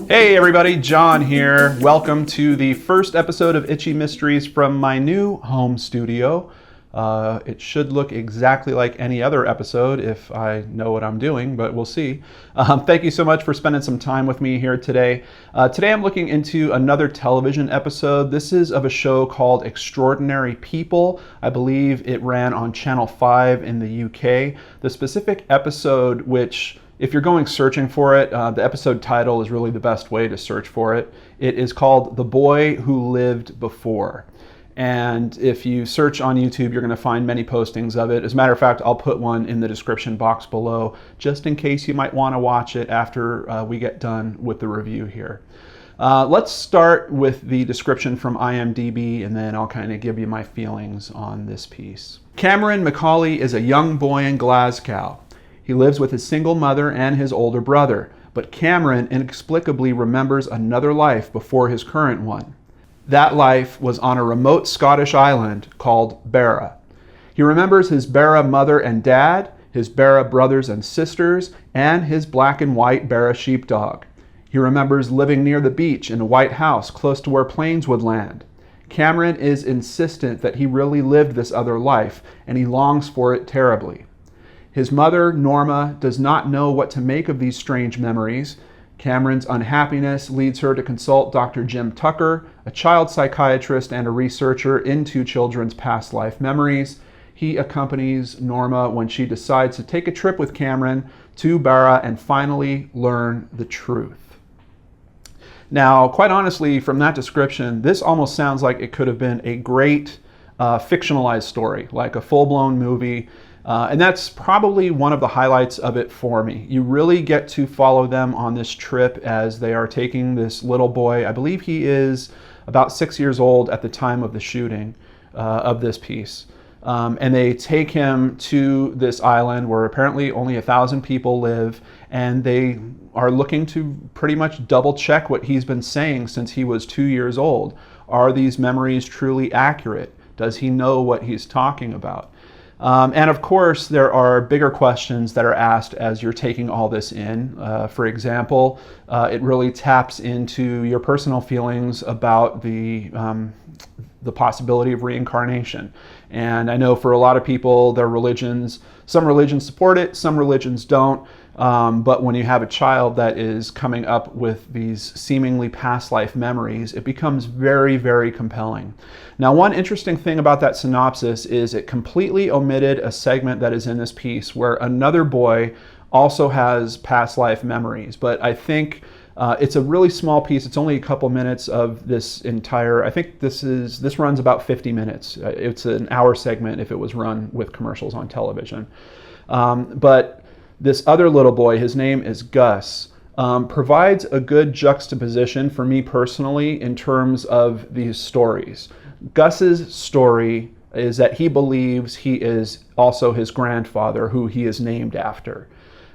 Hey everybody, John here. Welcome to the first episode of Itchy Mysteries from my new home studio. It should look exactly like any other episode if I know what I'm doing, but we'll see. Thank you so much for spending some time with me here today. Today I'm looking into another television episode. This is of a show called Extraordinary People. I believe it ran on Channel 5 in the UK. The specific episode, which if you're going searching for it, the episode title is really the best way to search for it. It is called The Boy Who Lived Before. And if you search on YouTube, you're going to find many postings of it. As a matter of fact, I'll put one in the description box below, just in case you might want to watch it after we get done with the review here. Let's start with the description from IMDB, and then I'll kind of give you my feelings on this piece. Cameron McCauley is a young boy in Glasgow. He lives with his single mother and his older brother, but Cameron inexplicably remembers another life before his current one. That life was on a remote Scottish island called Barra. He remembers his Barra mother and dad, his Barra brothers and sisters, and his black and white Barra sheepdog. He remembers living near the beach in a white house close to where planes would land. Cameron is insistent that he really lived this other life, and he longs for it terribly. His mother, Norma, does not know what to make of these strange memories. Cameron's unhappiness leads her to consult Dr. Jim Tucker, a child psychiatrist and a researcher into children's past life memories. He accompanies Norma when she decides to take a trip with Cameron to Barra and finally learn the truth. Now, quite honestly, from that description, this almost sounds like it could have been a great fictionalized story, like a full-blown movie. And that's probably one of the highlights of it for me. You really get to follow them on this trip as they are taking this little boy. I believe he is about 6 years old at the time of the shooting of this piece. And they take him to this island where apparently only 1,000 people live, and they are looking to pretty much double check what he's been saying since he was 2 years old. Are these memories truly accurate? Does he know what he's talking about? And of course, there are bigger questions that are asked as you're taking all this in. For example, it really taps into your personal feelings about the possibility of reincarnation. And I know for a lot of people, their religions, some religions support it, some religions don't. But when you have a child that is coming up with these seemingly past life memories, it becomes very, very compelling. Now, one interesting thing about that synopsis is it completely omitted a segment that is in this piece where another boy also has past life memories. But I think it's a really small piece. It's only a couple minutes of this entire, I think this runs about 50 minutes. It's an hour segment if it was run with commercials on television. But this other little boy, his name is Gus, provides a good juxtaposition for me personally in terms of these stories. Gus's story is that he believes he is also his grandfather, who he is named after.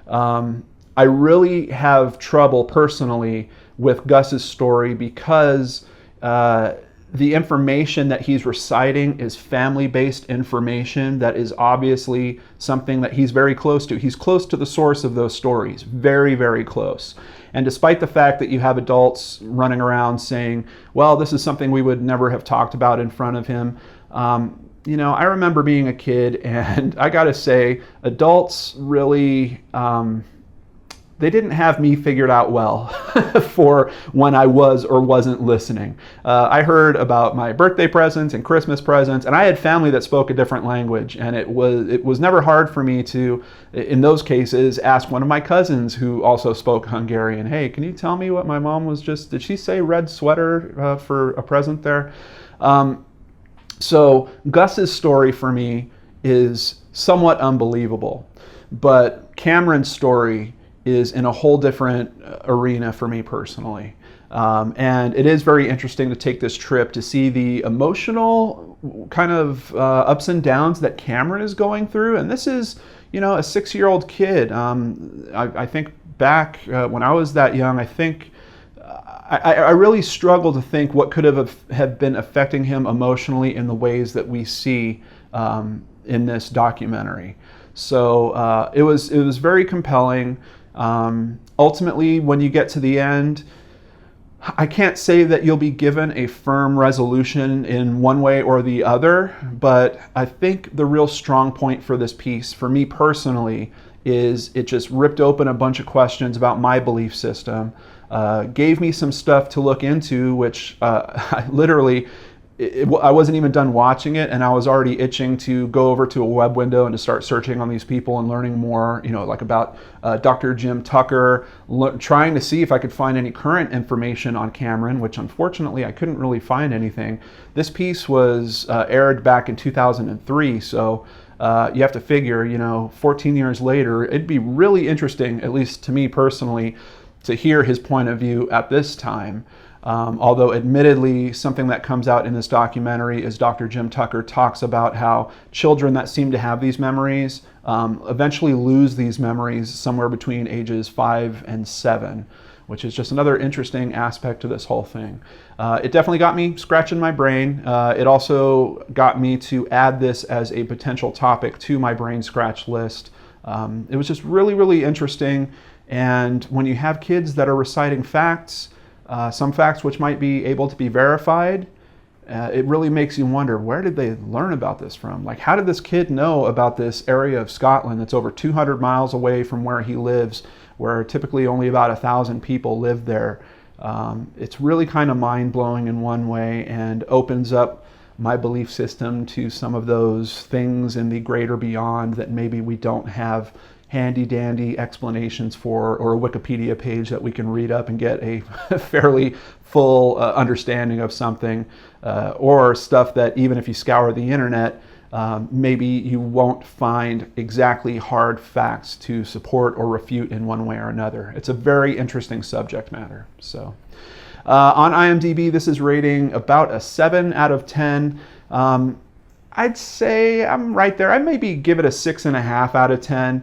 I really have trouble personally with Gus's story because the information that he's reciting is family-based information that is obviously something that he's very close to. He's close to the source of those stories, very, very close. And despite the fact that you have adults running around saying, well, this is something we would never have talked about in front of him, you know, I remember being a kid, and I gotta say, adults really, they didn't have me figured out well for when I was or wasn't listening. I heard about my birthday presents and Christmas presents, and I had family that spoke a different language, and it was never hard for me to, in those cases, ask one of my cousins who also spoke Hungarian, hey, can you tell me what my mom was just, did she say red sweater for a present there? So Gus's story for me is somewhat unbelievable, but Cameron's story is in a whole different arena for me personally. And it is very interesting to take this trip to see the emotional kind of ups and downs that Cameron is going through. And this is, you know, a 6-year-old kid. I think back when I was that young, I think I really struggle to think what could have been affecting him emotionally in the ways that we see in this documentary. So it was very compelling. Ultimately, when you get to the end, I can't say that you'll be given a firm resolution in one way or the other, but I think the real strong point for this piece, for me personally, is it just ripped open a bunch of questions about my belief system, gave me some stuff to look into, which I literally, I wasn't even done watching it, and I was already itching to go over to a web window and to start searching on these people and learning more, like about Dr. Jim Tucker, trying to see if I could find any current information on Cameron, which unfortunately I couldn't really find anything. This piece was aired back in 2003, so you have to figure, 14 years later, it'd be really interesting, at least to me personally, to hear his point of view at this time. Although admittedly, something that comes out in this documentary is Dr. Jim Tucker talks about how children that seem to have these memories eventually lose these memories somewhere between ages 5 and 7, which is just another interesting aspect to this whole thing. It definitely got me scratching my brain. It also got me to add this as a potential topic to my brain scratch list. It was just really, really interesting. And when you have kids that are reciting facts, some facts which might be able to be verified, it really makes you wonder, where did they learn about this from? Like, how did this kid know about this area of Scotland that's over 200 miles away from where he lives, where typically only about 1,000 people live there? It's really kind of mind-blowing in one way, and opens up my belief system to some of those things in the greater beyond that maybe we don't have handy-dandy explanations for, or a Wikipedia page that we can read up and get a fairly full understanding of something, or stuff that even if you scour the internet, maybe you won't find exactly hard facts to support or refute in one way or another. It's a very interesting subject matter. So on IMDb, this is rating about a 7 out of 10. I'd say I'm right there. I'd maybe give it a 6.5 out of 10.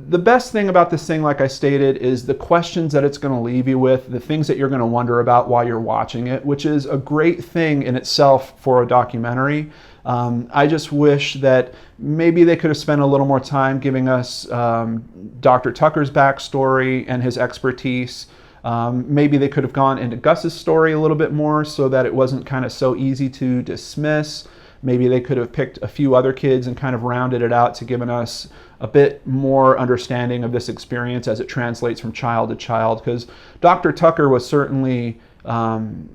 The best thing about this thing, like I stated, is the questions that it's going to leave you with, the things that you're going to wonder about while you're watching it, which is a great thing in itself for a documentary. I just wish that maybe they could have spent a little more time giving us Dr. Tucker's backstory and his expertise. Maybe they could have gone into Gus's story a little bit more so that it wasn't kind of so easy to dismiss. Maybe they could have picked a few other kids and kind of rounded it out to giving us a bit more understanding of this experience as it translates from child to child. Because Dr. Tucker was certainly,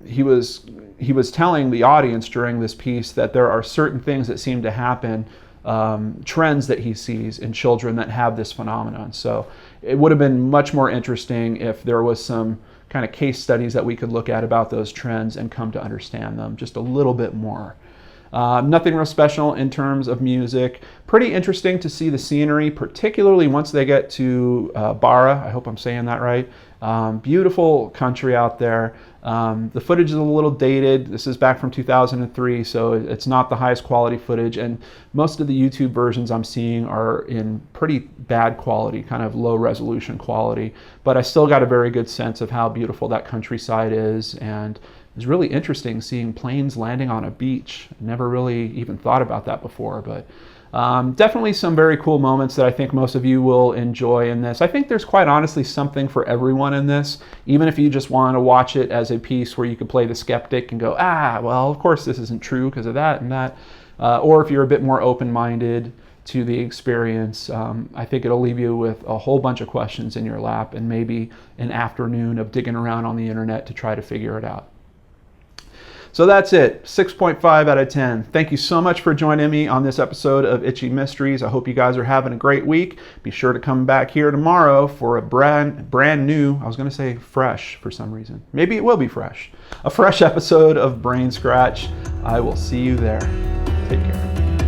he was telling the audience during this piece that there are certain things that seem to happen, trends that he sees in children that have this phenomenon. So it would have been much more interesting if there was some kind of case studies that we could look at about those trends and come to understand them just a little bit more. Nothing real special in terms of music. Pretty interesting to see the scenery, particularly once they get to Barra. I hope I'm saying that right. Beautiful country out there. The footage is a little dated. This is back from 2003, so it's not the highest quality footage, and most of the YouTube versions I'm seeing are in pretty bad quality, kind of low resolution quality, but I still got a very good sense of how beautiful that countryside is. And it's really interesting seeing planes landing on a beach. Never really even thought about that before, but definitely some very cool moments that I think most of you will enjoy in this. I think there's quite honestly something for everyone in this, even if you just want to watch it as a piece where you could play the skeptic and go, well, of course this isn't true because of that and that. Or if you're a bit more open-minded to the experience, I think it'll leave you with a whole bunch of questions in your lap and maybe an afternoon of digging around on the internet to try to figure it out. So that's it, 6.5 out of 10. Thank you so much for joining me on this episode of Itchy Mysteries. I hope you guys are having a great week. Be sure to come back here tomorrow for a brand new, I was going to say fresh for some reason. Maybe it will be fresh. A fresh episode of Brain Scratch. I will see you there. Take care.